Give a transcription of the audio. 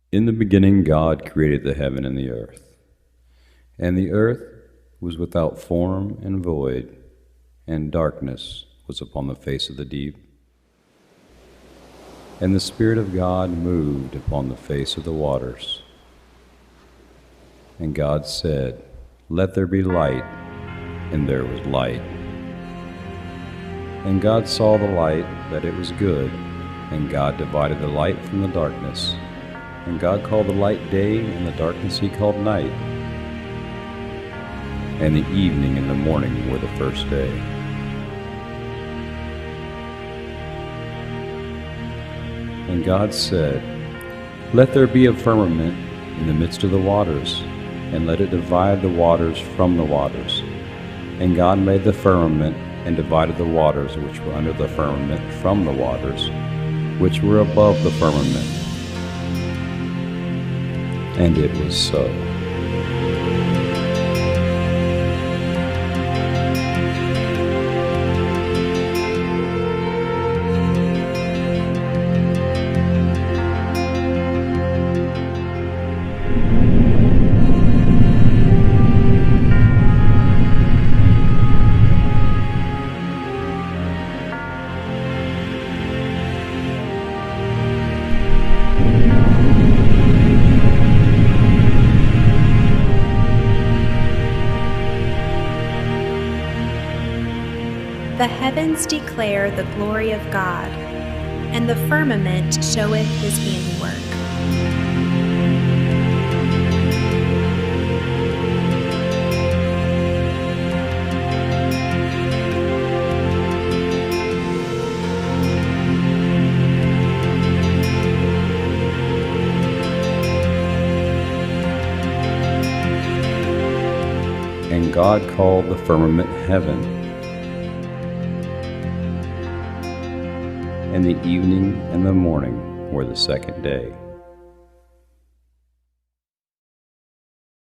In the beginning, God created the heaven and the earth. And the earth was without form and void, and darkness was upon the face of the deep. And the Spirit of God moved upon the face of the waters. And God said, "Let there be light," and there was light. And God saw the light, that it was good, and God divided the light from the darkness. And God called the light day, and the darkness he called night. And the evening and the morning were the first day. And God said, "Let there be a firmament in the midst of the waters, and let it divide the waters from the waters." And God made the firmament, and divided the waters which were under the firmament from the waters which were above the firmament. And it was so. The heavens declare the glory of God, and the firmament showeth his handiwork. And God called the firmament heaven. And the evening and the morning were the second day.